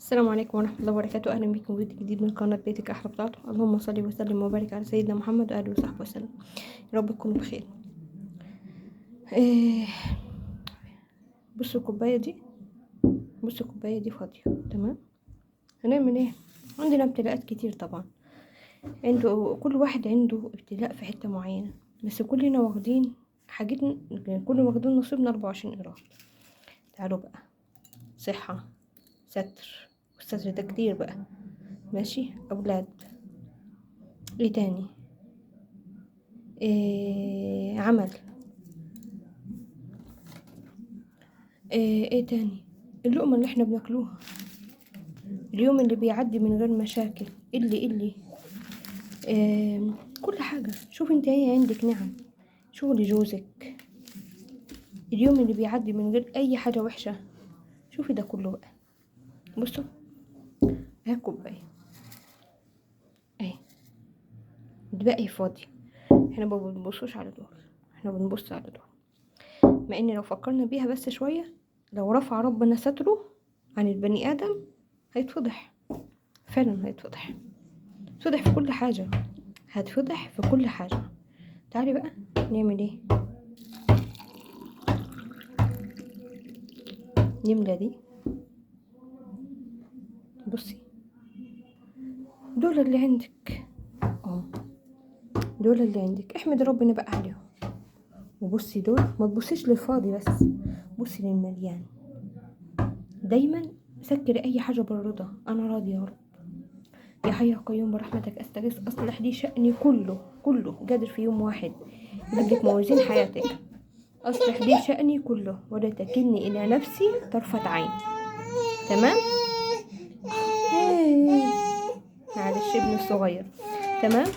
السلام عليكم ورحمة الله وبركاته. أهلا بكم في فيديو جديد من قناة بيتك أحلى بتاعته. اللهم صل وسلم وبارك على سيدنا محمد وآله وصحبه وسلم. يا رب تكونوا بخير. بصوا الكوباية دي فاضية. تمام، هنعمل ايه؟ عندنا ابتلاءات كتير طبعا، كل واحد عنده ابتلاء في حتة معينة، بس كلنا واخدين حاجتنا، كلنا واخدين نصيبنا 24 قيراط. تعالوا بقى، صحة، ستر، والستر ده كتير بقى، ماشي، أولاد، ايه تاني، عمل، ايه تاني، اللقمة اللي احنا بناكلوها، اليوم اللي بيعدي من غير مشاكل، اللي كل حاجة. شوف انت ايه عندك نعم، شغل جوزك، اليوم اللي بيعدي من غير اي حاجة وحشة. شوفي ده كله بقى. بصوا اهي كوباية اهي، الباقي فاضي. احنا ما بنبصوش على دول، احنا بنبص على دول، مع ان لو فكرنا بيها بس شوية، لو رفع ربنا ستره عن البني ادم هيتفضح، فعلا هيتفضح في كل حاجة، هتفضح في كل حاجة. تعالي بقى نعمل ايه، نملى دي. بصي دول اللي عندك، دول اللي عندك، احمد ربنا بقى عليهم. وبصي دول، ما تبصيش للفاضي بس، بصي للمليان. دايما سكري اي حاجة بالرضا. انا راضي يا رب، يا حي يا قيوم برحمتك استغيث، اصلح لي شأني كله قادر في يوم واحد يجيب موازين حياتك. اصلح لي شأني كله ولا تكلني الى نفسي طرفة عين. تمام، معلش ابني الصغير. تمام،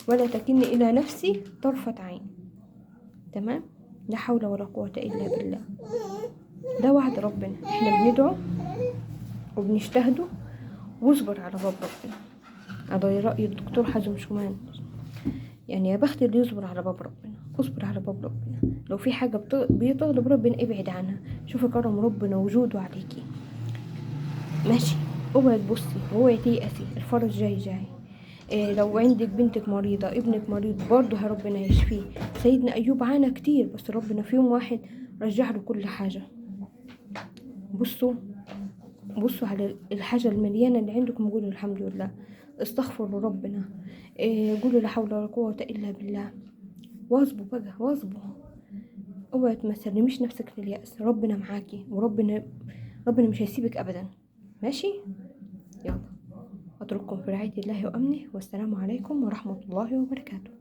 ولا تكلني الى نفسي طرفة عين. تمام، لا حول ولا قوة الا بالله. ده وعد ربنا، احنا بندعو وبنجتهدوا، واصبر على باب ربنا. على رأي الدكتور حازم شومان، يعني يا بخت اللي يصبر على باب ربنا. اصبر على باب ربنا، لو في حاجة بيطلب ربنا ابعد عنها. شوفي كرم ربنا وجوده عليكي، ماشي. اوعي تبصي واوعي تيأسي، الفرج جاي. لو عندك بنتك مريضة، ابنك مريض، برضه ربنا يشفيه. سيدنا أيوب عانى كتير، بس ربنا في يوم واحد رجع له كل حاجة. بصوا على الحاجة المليانة اللي عندكم، قولوا الحمد لله، استغفروا ربنا، قولوا لا حول ولا قوة إلا بالله، واظبوا بقى، واظبوا. اوعي ما تسلميش نفسك لليأس، ربنا معاكي، وربنا مش هيسيبك أبدا. ماشي، يلا أترككم في رعاية الله وأمنه، والسلام عليكم ورحمة الله وبركاته.